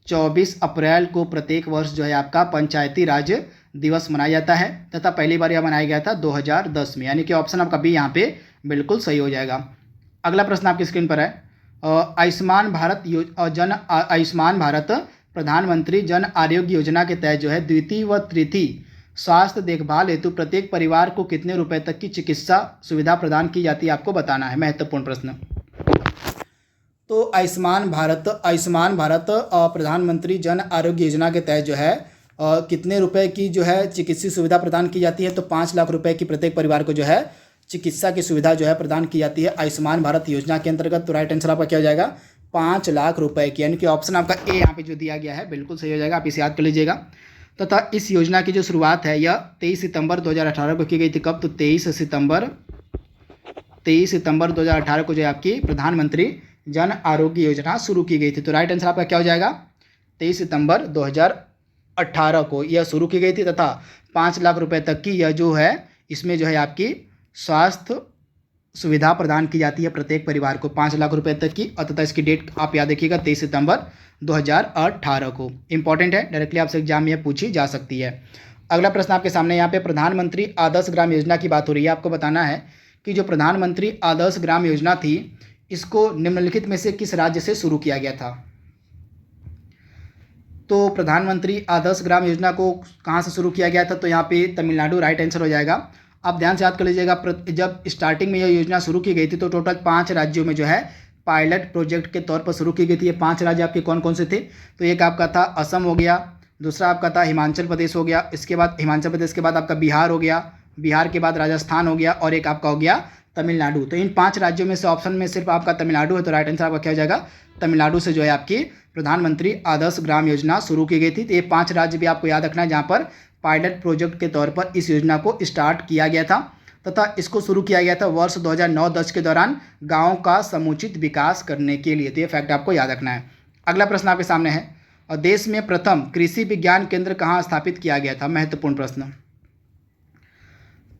24 अप्रैल को प्रत्येक वर्ष जो है आपका पंचायती राज दिवस मनाया जाता है। तथा पहली बार यह मनाया गया था 2010 में, यानी कि ऑप्शन आपका बी यहाँ पे बिल्कुल सही हो जाएगा। अगला प्रश्न आपकी स्क्रीन पर है, आयुष्मान भारत प्रधानमंत्री जन आरोग्य योजना के तहत जो है द्वितीय व तृतीय स्वास्थ्य देखभाल हेतु प्रत्येक परिवार को कितने रुपए तक की चिकित्सा सुविधा प्रदान की जाती है, आपको बताना है। महत्वपूर्ण प्रश्न। तो आयुष्मान भारत प्रधानमंत्री जन आरोग्य योजना के तहत जो है कितने रुपए की जो है चिकित्सीय सुविधा प्रदान की जाती है, तो 5 लाख रुपए की प्रत्येक परिवार को जो है चिकित्सा की सुविधा जो है प्रदान की जाती है आयुष्मान भारत योजना के अंतर्गत। तो राइट आंसर आपका क्या हो जाएगा, 5 लाख रुपए की, यानी कि ऑप्शन आपका ए यहाँ पे जो दिया गया है बिल्कुल सही हो जाएगा। आप इसे याद कर लीजिएगा। तथा इस योजना की जो शुरुआत है यह 23 सितंबर 2018 को की गई थी। कब, तो 23 सितंबर 2018 को जो है आपकी प्रधानमंत्री जन आरोग्य योजना शुरू की गई थी। तो राइट आंसर आपका क्या हो जाएगा, 23 सितंबर 2018 को यह शुरू की गई थी तथा 5 लाख रुपए तक की यह जो है इसमें जो है आपकी स्वास्थ्य सुविधा प्रदान की जाती है प्रत्येक परिवार को 5 लाख रुपए तक की। तथा इसकी डेट आप याद रखिएगा 23 सितंबर 2018 को। इंपॉर्टेंट है, डायरेक्टली आपसे एग्जाम में पूछी जा सकती है। अगला प्रश्न आपके सामने यहाँ पे प्रधानमंत्री आदर्श ग्राम योजना की बात हो रही है। आपको बताना है कि जो प्रधानमंत्री आदर्श ग्राम योजना थी इसको निम्नलिखित में से किस राज्य से शुरू किया गया था। तो प्रधानमंत्री आदर्श ग्राम योजना को कहाँ से शुरू किया गया था, तो यहाँ पे तमिलनाडु राइट आंसर हो जाएगा। आप ध्यान से याद कर लीजिएगा, जब स्टार्टिंग में यह योजना शुरू की गई थी तो टोटल 5 राज्यों में जो है पायलट प्रोजेक्ट के तौर पर शुरू की गई थी। ये 5 राज्य आपके कौन कौन से थे, तो एक आपका था असम हो गया, दूसरा आपका था हिमाचल प्रदेश हो गया, इसके बाद हिमाचल प्रदेश के बाद आपका बिहार हो गया, बिहार के बाद राजस्थान हो गया और एक आपका हो गया तमिलनाडु। तो इन 5 राज्यों में से ऑप्शन में सिर्फ आपका तमिलनाडु है। तो राइट आंसर आपका क्या हो जाएगा, तमिलनाडु से जो है आपकी प्रधानमंत्री आदर्श ग्राम योजना शुरू की गई थी। तो ये 5 राज्य भी आपको याद रखना है जहाँ पर पायलट प्रोजेक्ट के तौर पर इस योजना को स्टार्ट किया गया था तथा इसको शुरू किया गया था वर्ष 2009-10 के दौरान गाँव का समुचित विकास करने के लिए। तो ये फैक्ट आपको याद रखना है। अगला प्रश्न आपके सामने है, और देश में प्रथम कृषि विज्ञान केंद्र कहाँ स्थापित किया गया था। महत्वपूर्ण प्रश्न।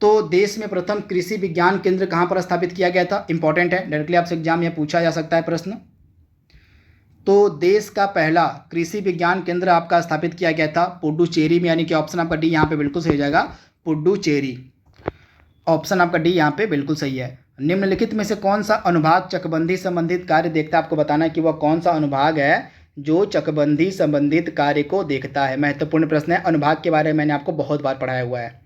तो देश में प्रथम कृषि विज्ञान केंद्र कहाँ पर स्थापित किया गया था, इंपॉर्टेंट है, डायरेक्टली आपसे एग्जाम में पूछा जा सकता है प्रश्न। तो देश का पहला कृषि विज्ञान केंद्र आपका स्थापित किया गया था पुडुचेरी में, यानी कि ऑप्शन आपका डी यहाँ पे बिल्कुल सही हो जाएगा, पुडुचेरी। ऑप्शन आपका डी यहाँ पे बिल्कुल सही है। निम्नलिखित में से कौन सा अनुभाग चकबंदी संबंधित कार्य देखता है, आपको बताना है कि वह कौन सा अनुभाग है जो चकबंदी संबंधित कार्य को देखता है। महत्वपूर्ण प्रश्न है, अनुभाग के बारे में मैंने आपको बहुत बार पढ़ाया हुआ है।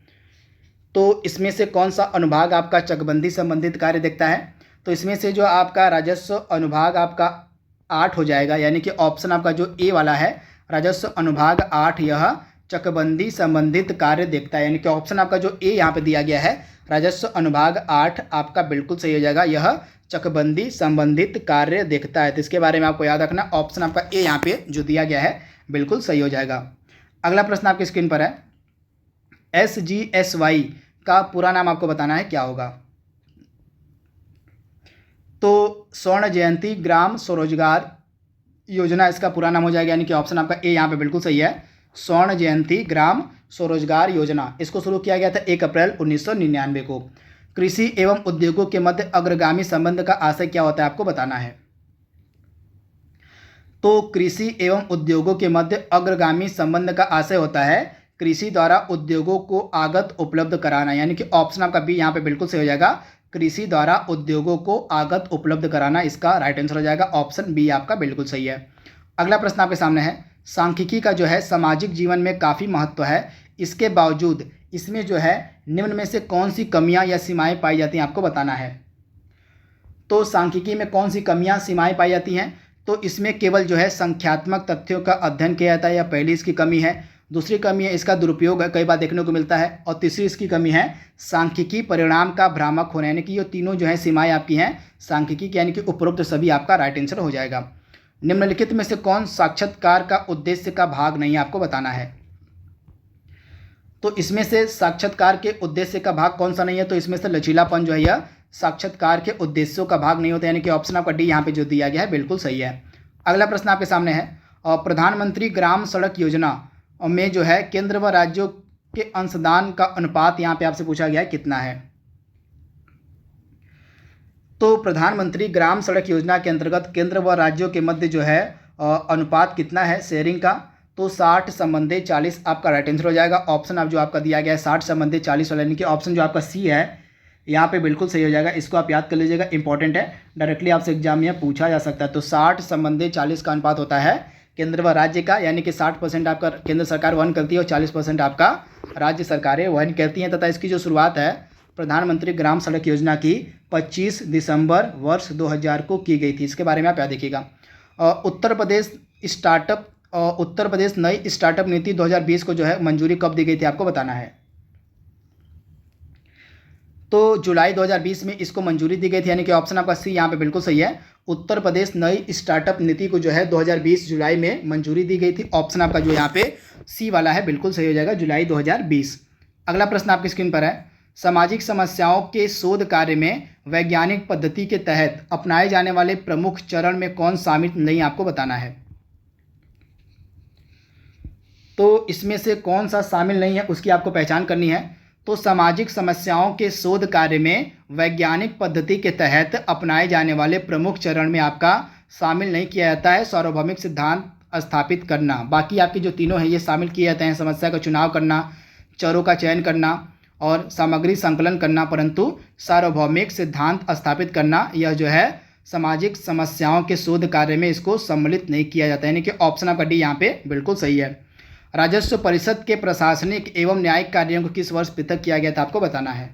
तो इसमें से कौन सा अनुभाग आपका चकबंदी संबंधित कार्य देखता है, तो इसमें से जो आपका राजस्व अनुभाग आपका 8 हो जाएगा, यानी कि ऑप्शन आपका जो ए वाला है राजस्व अनुभाग 8 यह चकबंदी संबंधित कार्य देखता है, यानी कि ऑप्शन आपका जो ए यहाँ पे दिया गया है राजस्व अनुभाग 8 आपका बिल्कुल सही हो जाएगा, यह चकबंदी संबंधित कार्य देखता है। तो इसके बारे में आपको याद रखना, ऑप्शन आपका ए यहाँ पे जो दिया गया है बिल्कुल सही हो जाएगा। अगला प्रश्न आपकी स्क्रीन पर है, SGSY का पूरा नाम आपको बताना है क्या होगा। तो स्वर्ण जयंती ग्राम स्वरोजगार योजना इसका पूरा नाम हो जाएगा, यानी कि ऑप्शन आपका ए यहाँ पे बिल्कुल सही है, स्वर्ण जयंती ग्राम स्वरोजगार योजना। इसको शुरू किया गया था 1 अप्रैल 1999 को। कृषि एवं उद्योगों के मध्य अग्रगामी संबंध का आशय क्या होता है, आपको बताना है। तो कृषि एवं उद्योगों के मध्य अग्रगामी संबंध का आशय होता है कृषि द्वारा उद्योगों को आगत उपलब्ध कराना, यानी कि ऑप्शन आपका बी यहाँ पे बिल्कुल सही हो जाएगा, कृषि द्वारा उद्योगों को आगत उपलब्ध कराना इसका राइट आंसर हो जाएगा, ऑप्शन बी आपका बिल्कुल सही है। अगला प्रश्न आपके सामने है, सांख्यिकी का जो है सामाजिक जीवन में काफ़ी महत्व है, इसके बावजूद इसमें जो है निम्न में से कौन सी कमियां या सीमाएं पाई जाती हैं, आपको बताना है। तो सांख्यिकी में कौन सी कमियां सीमाएं पाई जाती हैं, तो इसमें केवल जो है संख्यात्मक तथ्यों का अध्ययन किया जाता है, या पहली इसकी कमी है। दूसरी कमी है इसका दुरुपयोग कई बार देखने को मिलता है, और तीसरी इसकी कमी है सांख्यिकी परिणाम का भ्रामक होना, यानी कि ये तीनों जो है सीमाएं आपकी हैं सांख्यिकी की, यानी कि उपरोक्त सभी आपका राइट आंसर हो जाएगा। निम्नलिखित में से कौन साक्षात्कार का उद्देश्य का भाग नहीं है, आपको बताना है। तो इसमें से साक्षात्कार के उद्देश्य का भाग कौन सा नहीं है, तो इसमें से लचीलापन जो है यह साक्षात्कार के उद्देश्यों का भाग नहीं होता, यानी कि ऑप्शन आपका डी यहाँ पे जो दिया गया है बिल्कुल सही है। अगला प्रश्न आपके सामने है, प्रधानमंत्री ग्राम सड़क योजना में जो है केंद्र व राज्यों के अंशदान का अनुपात यहाँ पे आपसे पूछा गया है कितना है। तो प्रधानमंत्री ग्राम सड़क योजना के अंतर्गत केंद्र व राज्यों के मध्य जो है अनुपात कितना है शेयरिंग का, तो 60/40 आपका राइट आंसर हो जाएगा। ऑप्शन आप जो आपका दिया गया है 60/40 वाला, यानी कि ऑप्शन जो आपका सी है यहाँ पे बिल्कुल सही हो जाएगा, इसको आप याद कर लीजिएगा, इंपॉर्टेंट है, डायरेक्टली आपसे एग्जाम में पूछा जा सकता है। तो 60 संबंधी 40 का अनुपात होता है केंद्र व राज्य का, यानी कि 60% आपका केंद्र सरकार वहन करती है और 40% आपका राज्य सरकारें वहन करती हैं। तथा इसकी जो शुरुआत है प्रधानमंत्री ग्राम सड़क योजना की 25 दिसंबर वर्ष 2000 को की गई थी। इसके बारे में आप याद रखिएगा। उत्तर प्रदेश नई स्टार्टअप नीति 2020 को जो है मंजूरी कब दी गई थी, आपको बताना है। तो जुलाई 2020 में इसको मंजूरी दी गई थी, यानी कि ऑप्शन आपका सी यहाँ पे बिल्कुल सही है। उत्तर प्रदेश नई स्टार्टअप नीति को जो है 2020 जुलाई में मंजूरी दी गई थी। ऑप्शन आपका जो यहाँ पे सी वाला है बिल्कुल सही हो जाएगा, जुलाई 2020। अगला प्रश्न आपकी स्क्रीन पर है, सामाजिक समस्याओं के शोध कार्य में वैज्ञानिक पद्धति के तहत अपनाए जाने वाले प्रमुख चरण में कौन शामिल नहीं, आपको बताना है। तो इसमें से कौन सा शामिल नहीं है उसकी आपको पहचान करनी है। तो सामाजिक समस्याओं के शोध कार्य में वैज्ञानिक पद्धति के तहत अपनाए जाने वाले प्रमुख चरण में आपका शामिल नहीं किया जाता है सार्वभौमिक सिद्धांत स्थापित करना। बाकी आपके जो तीनों हैं ये शामिल किए जाते हैं, समस्या का चुनाव करना, चरों का चयन करना और सामग्री संकलन करना, परंतु सार्वभौमिक सिद्धांत स्थापित करना यह जो है सामाजिक समस्याओं के शोध कार्य में इसको सम्मिलित नहीं किया जाता है, यानी कि ऑप्शन आपका डी यहाँ पे बिल्कुल सही है। राजस्व परिषद के प्रशासनिक एवं न्यायिक कार्यों को किस वर्ष पृथक किया गया था, आपको बताना है।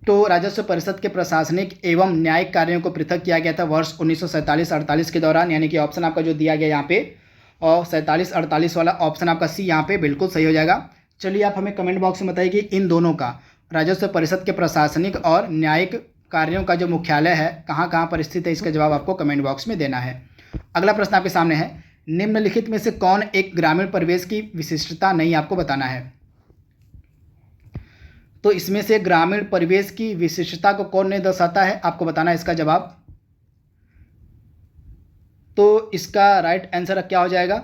तो राजस्व परिषद के प्रशासनिक एवं न्यायिक कार्यों को पृथक किया गया था वर्ष 1947-48 के दौरान, यानी कि ऑप्शन आपका जो दिया गया यहाँ पे और 47-48 वाला ऑप्शन आपका सी यहाँ पे बिल्कुल सही हो जाएगा। चलिए आप हमें कमेंट बॉक्स में बताइए कि इन दोनों का राजस्व परिषद के प्रशासनिक और न्यायिक कार्यों का जो मुख्यालय है कहाँ कहाँ पर स्थित है, इसका जवाब आपको कमेंट बॉक्स में देना है। अगला प्रश्न आपके सामने है, निम्नलिखित में से कौन एक ग्रामीण परिवेश की विशिष्टता नहीं, आपको बताना है। तो इसमें से ग्रामीण परिवेश की विशिष्टता को कौन नहीं दर्शाता है, आपको बताना है इसका जवाब। तो इसका राइट आंसर क्या हो जाएगा।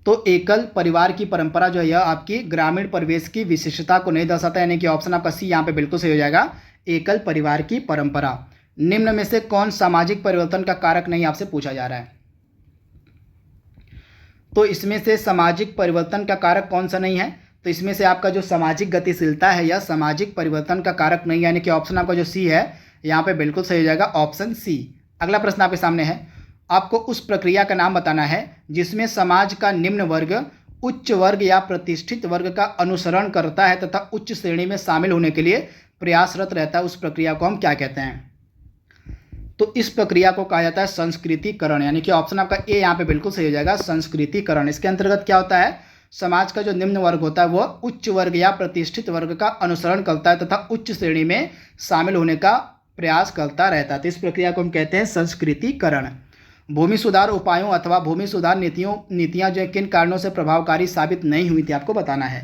तो एकल परिवार की परंपरा जो है यह आपकी ग्रामीण परिवेश की विशिष्टता को नहीं दर्शाता, यानी कि ऑप्शन आपका सी यहाँ पे बिल्कुल सही हो जाएगा, एकल परिवार की परंपरा। निम्न में से कौन सामाजिक परिवर्तन का कारक नहीं, आपसे पूछा जा रहा है। तो इसमें से सामाजिक परिवर्तन का कारक कौन सा नहीं है, तो इसमें से आपका जो सामाजिक गतिशीलता है यह सामाजिक परिवर्तन का कारक नहीं, यानी कि ऑप्शन आपका जो सी है यहाँ पे बिल्कुल सही हो जाएगा, ऑप्शन सी। अगला प्रश्न आपके सामने है, आपको उस प्रक्रिया का नाम बताना है जिसमें समाज का निम्न वर्ग उच्च वर्ग या प्रतिष्ठित वर्ग का अनुसरण करता है तथा उच्च श्रेणी में शामिल होने के लिए प्रयासरत रहता है। उस प्रक्रिया को हम क्या कहते हैं। तो इस प्रक्रिया को कहा जाता है संस्कृतिकरण, यानी कि ऑप्शन आपका ए यहाँ पे बिल्कुल सही हो जाएगा, संस्कृतिकरण। इसके अंतर्गत क्या होता है, समाज का जो निम्न वर्ग होता है वह उच्च वर्ग या प्रतिष्ठित वर्ग का अनुसरण करता है तथा उच्च श्रेणी में शामिल होने का प्रयास करता रहता है। तो इस प्रक्रिया को हम कहते हैं संस्कृतिकरण। भूमि सुधार उपायों अथवा भूमि सुधार नीतियां जो किन कारणों से प्रभावकारी साबित नहीं हुई थी, आपको बताना है।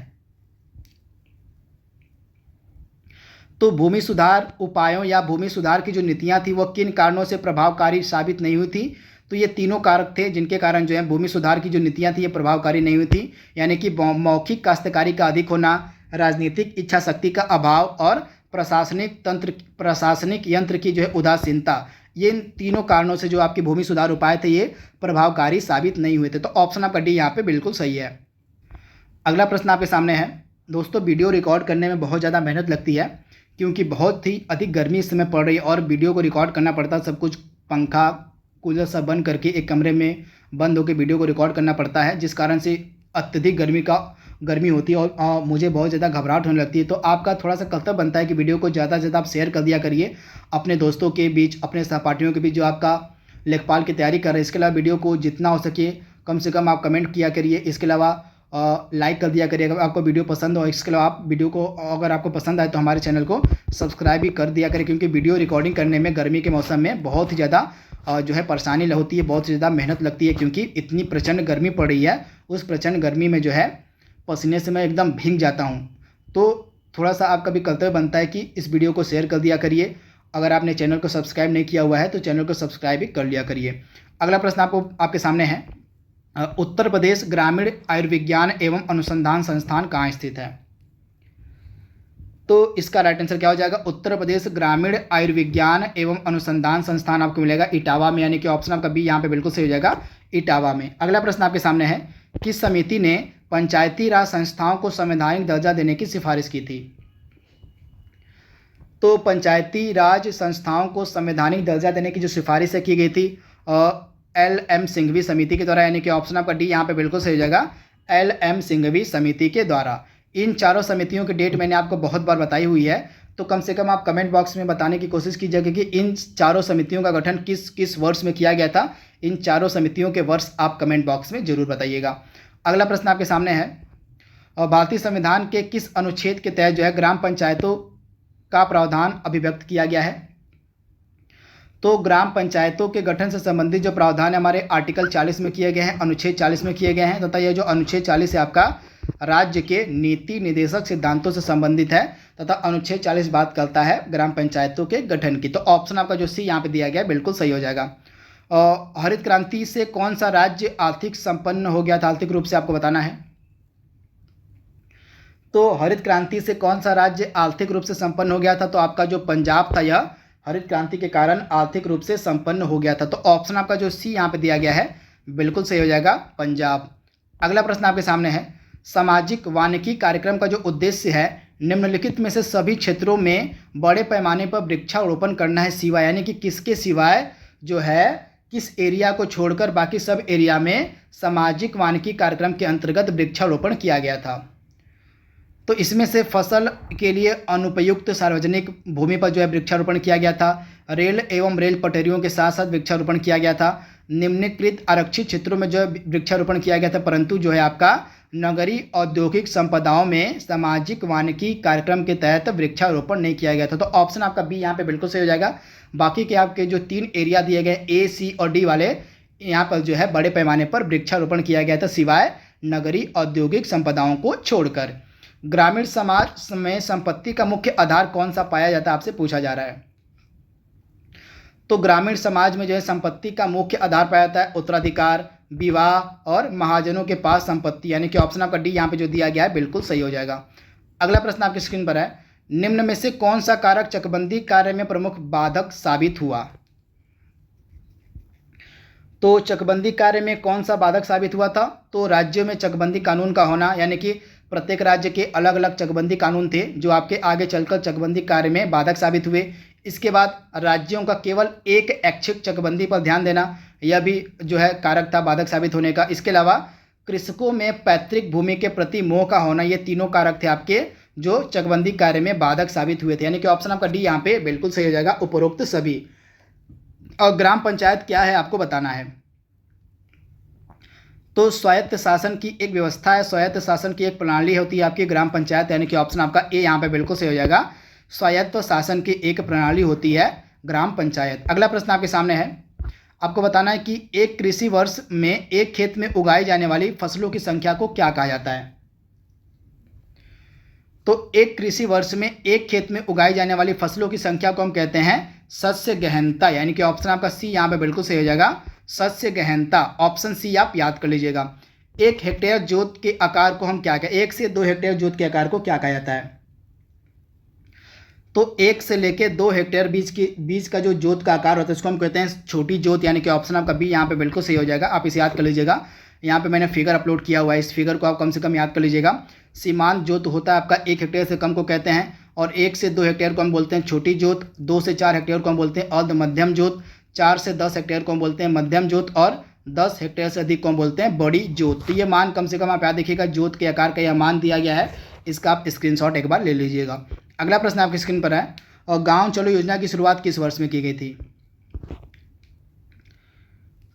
तो भूमि सुधार उपायों या भूमि सुधार की जो नीतियां थी वह किन कारणों से प्रभावकारी साबित नहीं हुई थी। तो ये तीनों कारक थे जिनके कारण जो है भूमि सुधार की जो नीतियां थी ये प्रभावकारी नहीं हुई थी, यानी कि मौखिक काश्तकारी का अधिक होना, राजनीतिक इच्छा शक्ति का अभाव और प्रशासनिक यंत्र की जो है उदासीनता। ये इन तीनों कारणों से जो आपके भूमि सुधार उपाय थे ये प्रभावकारी साबित नहीं हुए थे। तो ऑप्शन आपका डी यहाँ पे बिल्कुल सही है। अगला प्रश्न आपके सामने है। दोस्तों वीडियो रिकॉर्ड करने में बहुत ज़्यादा मेहनत लगती है क्योंकि बहुत ही अधिक गर्मी इस समय पड़ रही है और वीडियो को रिकॉर्ड करना पड़ता है। सब कुछ पंखा कूलर सब बंद करके एक कमरे में बंद होकर वीडियो को रिकॉर्ड करना पड़ता है, जिस कारण से अत्यधिक गर्मी होती है और मुझे बहुत ज़्यादा घबराहट होने लगती है। तो आपका थोड़ा सा कर्तव्य बनता है कि वीडियो को ज़्यादा से ज़्यादा आप शेयर कर दिया करिए अपने दोस्तों के बीच, अपने सहपाठियों के बीच जो आपका लेखपाल की तैयारी कर रहे हैं। इसके अलावा वीडियो को जितना हो सके कम से कम आप कमेंट किया करिए। इसके अलावा लाइक कर दिया करिए अगर आपको वीडियो पसंद हो। इसके अलावा आप वीडियो को अगर आपको पसंद आए तो हमारे चैनल को सब्सक्राइब भी कर दिया करें, क्योंकि वीडियो रिकॉर्डिंग करने में गर्मी के मौसम में बहुत ही ज़्यादा जो है परेशानी होती है, बहुत ज़्यादा मेहनत लगती है क्योंकि इतनी प्रचंड गर्मी पड़ रही है। उस प्रचंड गर्मी में जो है पसीने से मैं एकदम भीग जाता हूँ। तो थोड़ा सा आपका भी कर्तव्य बनता है कि इस वीडियो को शेयर कर दिया करिए। अगर आपने चैनल को सब्सक्राइब नहीं किया हुआ है तो चैनल को सब्सक्राइब भी कर लिया करिए। अगला प्रश्न आपके सामने है। उत्तर प्रदेश ग्रामीण आयुर्विज्ञान एवं अनुसंधान संस्थान कहाँ स्थित है। तो इसका राइट आंसर क्या हो जाएगा। उत्तर प्रदेश ग्रामीण आयुर्विज्ञान एवं अनुसंधान संस्थान आपको मिलेगा इटावा में, यानी कि ऑप्शन आपका बी यहाँ पे बिल्कुल सही हो जाएगा, इटावा में। अगला प्रश्न आपके सामने है। किस समिति ने पंचायती राज संस्थाओं को संवैधानिक दर्जा देने की सिफारिश की थी? तो पंचायती राज संस्थाओं को संवैधानिक दर्जा देने की जो सिफारिश की गई थी LM सिंघवी समिति के द्वारा, यानी कि ऑप्शन आपका डी यहाँ पे बिल्कुल सही हो जाएगा, LM सिंघवी समिति के द्वारा। इन चारों समितियों की डेट मैंने आपको बहुत बार बताई हुई है, तो कम से कम आप कमेंट बॉक्स में बताने की कोशिश कीजिएगा कि इन चारों समितियों का गठन किस किस वर्ष में किया गया था। इन चारों समितियों के वर्ष आप कमेंट बॉक्स में जरूर बताइएगा। अगला प्रश्न आपके सामने है, भारतीय संविधान के किस अनुच्छेद के तहत जो है ग्राम पंचायतों का प्रावधान अभिव्यक्त किया गया है? तो ग्राम पंचायतों के गठन से संबंधित जो प्रावधान है हमारे आर्टिकल 40 में किए गए हैं, अनुच्छेद 40 में किए गए हैं, तथा यह जो अनुच्छेद 40 है आपका राज्य के नीति निर्देशक सिद्धांतों से संबंधित है, तथा अनुच्छेद 40 बात करता है ग्राम पंचायतों के गठन की। तो ऑप्शन आपका जो सी यहाँ पे दिया गया है बिल्कुल सही हो जाएगा। हरित क्रांति से कौन सा राज्य आर्थिक संपन्न हो गया था? आर्थिक रूप से आपको बताना है। तो हरित क्रांति से कौन सा राज्य आर्थिक रूप से संपन्न हो गया था? तो आपका जो पंजाब था यह हरित क्रांति के कारण आर्थिक रूप से संपन्न हो गया था। तो ऑप्शन आपका जो सी यहाँ पे दिया गया है बिल्कुल सही हो जाएगा, पंजाब। अगला प्रश्न आपके सामने है, सामाजिक वानिकी कार्यक्रम का जो उद्देश्य है निम्नलिखित में से सभी क्षेत्रों में बड़े पैमाने पर वृक्षारोपण करना है सिवाय, यानी कि किसके सिवाय जो है किस एरिया को छोड़कर बाकी सब एरिया में सामाजिक वानिकी कार्यक्रम के अंतर्गत वृक्षारोपण किया गया था। तो इसमें से फसल के लिए अनुपयुक्त सार्वजनिक भूमि पर जो है वृक्षारोपण किया गया था, रेल एवं रेल पटरियों के साथ साथ वृक्षारोपण किया गया था, निम्नलिखित आरक्षित क्षेत्रों में जो है वृक्षारोपण किया गया था, परंतु जो है आपका नगरीय औद्योगिक संपदाओं में सामाजिक वानिकी कार्यक्रम के तहत वृक्षारोपण नहीं किया गया था। तो ऑप्शन आपका बी यहाँ पे बिल्कुल सही हो जाएगा। बाकी के आपके जो 3 एरिया दिए गए A, C और D वाले, यहाँ पर जो है बड़े पैमाने पर वृक्षारोपण किया गया था सिवाय नगरीय औद्योगिक संपदाओं को छोड़कर। ग्रामीण समाज में संपत्ति का मुख्य आधार कौन सा पाया जाता है, आपसे पूछा जा रहा है। तो ग्रामीण समाज में जो है संपत्ति का मुख्य आधार पाया जाता है उत्तराधिकार, विवाह और महाजनों के पास संपत्ति, यानी कि ऑप्शन आपका डी यहाँ पे जो दिया गया है बिल्कुल सही हो जाएगा। अगला प्रश्न आपकी स्क्रीन पर है, निम्न में से कौन सा कारक चकबंदी कार्य में प्रमुख बाधक साबित हुआ? तो चकबंदी कार्य में कौन सा बाधक साबित हुआ था? तो राज्यों में चकबंदी कानून का होना, यानी कि प्रत्येक राज्य के अलग अलग चकबंदी कानून थे जो आपके आगे चलकर चकबंदी कार्य में बाधक साबित हुए। इसके बाद राज्यों का केवल एक ऐच्छिक चकबंदी पर ध्यान देना, यह भी जो है कारक था बाधक साबित होने का। इसके अलावा कृषकों में पैतृक भूमि के प्रति मोह का होना, ये तीनों कारक थे आपके जो चकबंदी कार्य में बाधक साबित हुए थे, यानी कि ऑप्शन आपका डी यहाँ पे बिल्कुल सही हो जाएगा, उपरोक्त सभी। और ग्राम पंचायत क्या है आपको बताना है। तो स्वायत्त शासन की एक व्यवस्था है, स्वायत्त शासन की एक प्रणाली होती है आपकी ग्राम पंचायत, यानी कि ऑप्शन आपका ए यहाँ पे बिल्कुल सही हो जाएगा। स्वायत्त शासन की एक प्रणाली होती है ग्राम पंचायत। अगला प्रश्न आपके सामने है, आपको बताना है कि एक कृषि वर्ष में एक खेत में उगाई जाने वाली फसलों की संख्या को क्या कहा जाता है? तो एक कृषि वर्ष में एक खेत में उगाई जाने वाली फसलों की संख्या को हम कहते हैं शस्य गहनता, यानी कि ऑप्शन आपका सी यहाँ पे बिल्कुल सही हो जाएगा, शस्य गहनता। ऑप्शन सी आप याद कर लीजिएगा। 1 हेक्टेयर जोत के आकार को हम क्या कहते हैं? 1 से 2 हेक्टेयर जोत के आकार को क्या कहा जाता है? तो 1 से लेके 2 हेक्टेयर बीच का जो जोत का आकार होता है उसको हम कहते हैं छोटी जोत, यानी कि ऑप्शन आपका बी यहाँ पे बिल्कुल सही हो जाएगा। आप इसे याद कर लीजिएगा, यहाँ पे मैंने फिगर अपलोड किया हुआ है, इस फिगर को आप कम से कम याद कर लीजिएगा। सीमांत जोत होता है आपका 1 हेक्टेयर से कम को कहते हैं, और 1 से 2 हेक्टेयर को हम बोलते हैं छोटी जोत, 2 से 4 हेक्टेयर को हम बोलते हैं अर्ध मध्यम जोत, 4 से 10 हेक्टेयर को हम बोलते हैं मध्यम जोत, और 10 हेक्टेयर से अधिक को हम बोलते हैं बड़ी जोत। तो ये मान कम से कम आप याद देखिएगा, जोत के आकार का यह मान दिया गया है, इसका आप स्क्रीनशॉट एक बार ले लीजिएगा। अगला प्रश्न आपकी स्क्रीन पर है, और गांव चलो योजना की शुरुआत किस वर्ष में की गई थी?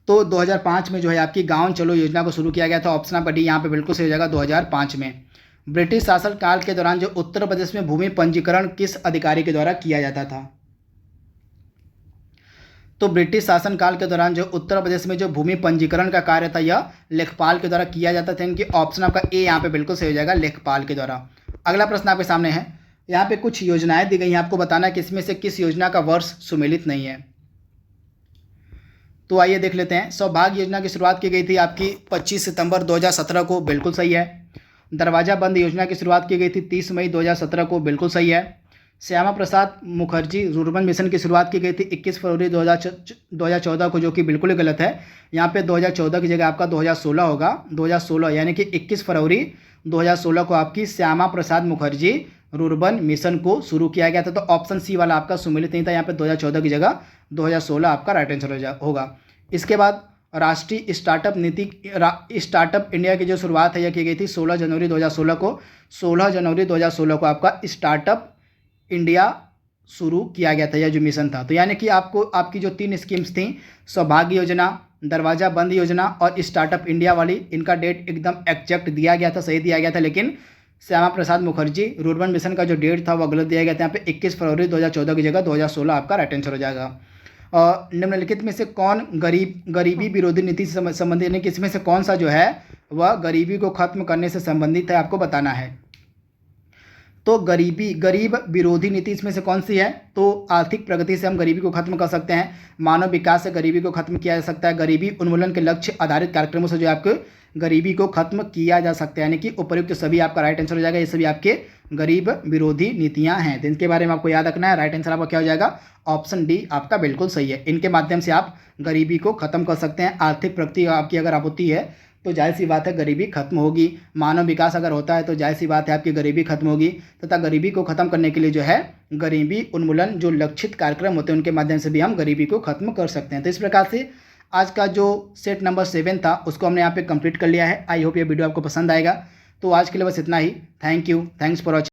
तो 2005 में जो है आपकी गांव चलो योजना को शुरू किया गया था। ऑप्शन आपका डी यहाँ पे बिल्कुल सही हो जाएगा, 2005 में। ब्रिटिश शासन काल के दौरान जो उत्तर प्रदेश में भूमि पंजीकरण किस अधिकारी के द्वारा किया जाता था? तो ब्रिटिश शासन काल के दौरान जो उत्तर प्रदेश में जो भूमि पंजीकरण का कार्य था यह लेखपाल के द्वारा किया जाता था। इनकी ऑप्शन आपका ए यहाँ पे बिल्कुल सही हो जाएगा, लेखपाल के द्वारा। अगला प्रश्न आपके सामने है, यहाँ पे कुछ योजनाएं दी गई हैं, आपको बताना है कि इसमें से किस योजना का वर्ष सुमेलित नहीं है। तो आइए देख लेते हैं। सौभाग्य योजना की शुरुआत की गई थी आपकी 25 सितंबर 2017 को, बिल्कुल सही है। दरवाजा बंद योजना की शुरुआत की गई थी 30 मई 2017 को, बिल्कुल सही है। श्यामा प्रसाद मुखर्जी रूर्बन मिशन की शुरुआत की गई थी 21 फरवरी 2014 को, जो कि बिल्कुल ही गलत है। यहाँ पे 2014 की जगह आपका 2016 होगा। 2016 यानी कि 21 फरवरी 2016 को आपकी श्यामा प्रसाद मुखर्जी रूर्बन मिशन को शुरू किया गया था। तो ऑप्शन सी वाला आपका सुमेलित नहीं था, यहाँ पे 2014 की जगह 2016 आपका राइट आंसर होगा। इसके बाद राष्ट्रीय स्टार्टअप नीति स्टार्टअप इंडिया की जो शुरुआत है यह की गई थी 16 जनवरी 2016 को। 16 जनवरी 2016 को आपका स्टार्टअप इंडिया शुरू किया गया था, यह जो मिशन था। तो यानी कि आपको आपकी जो 3 स्कीम्स थी, सौभाग्य योजना, दरवाजा बंद योजना और स्टार्टअप इंडिया वाली, इनका डेट एकदम एग्जैक्ट दिया गया था, सही दिया गया था। लेकिन श्यामा प्रसाद मुखर्जी रूर्बन मिशन का जो डेट था वह गलत दिया गया था। यहाँ पे 21 फरवरी 2014 की जगह 2016 आपका राइट आंसर हो जाएगा। और निम्नलिखित में से कौन गरीबी विरोधी नीति से संबंधित, यानी कि इसमें से कौन सा जो है वह गरीबी को खत्म करने से संबंधित है, आपको बताना है। तो गरीब विरोधी नीति इसमें से कौन सी है? तो आर्थिक प्रगति से हम गरीबी को खत्म कर सकते हैं, मानव विकास से गरीबी को खत्म किया जा सकता है, गरीबी उन्मूलन के लक्ष्य आधारित कार्यक्रमों से जो आपको गरीबी को खत्म किया जा सकता है, यानी कि उपर्युक्त सभी आपका राइट आंसर हो जाएगा। ये सभी आपके गरीब विरोधी नीतियां हैं, तो इनके बारे में आपको याद रखना है। राइट आंसर आपका क्या हो जाएगा? ऑप्शन डी आपका बिल्कुल सही है। इनके माध्यम से आप गरीबी को खत्म कर सकते हैं। आर्थिक प्रगति आपकी अगर आप होती है तो जाहिर सी बात है गरीबी खत्म होगी। मानव विकास अगर होता है तो जाहिर सी बात है आपकी गरीबी खत्म होगी। तथा गरीबी को खत्म करने के लिए जो है गरीबी उन्मूलन जो लक्षित कार्यक्रम होते हैं उनके माध्यम से भी हम गरीबी को खत्म कर सकते हैं। तो इस प्रकार से आज का जो सेट नंबर 7 था उसको हमने यहाँ पे कंप्लीट कर लिया है। आई होप ये वीडियो आपको पसंद आएगा। तो आज के लिए बस इतना ही। Thank you, thanks for watching.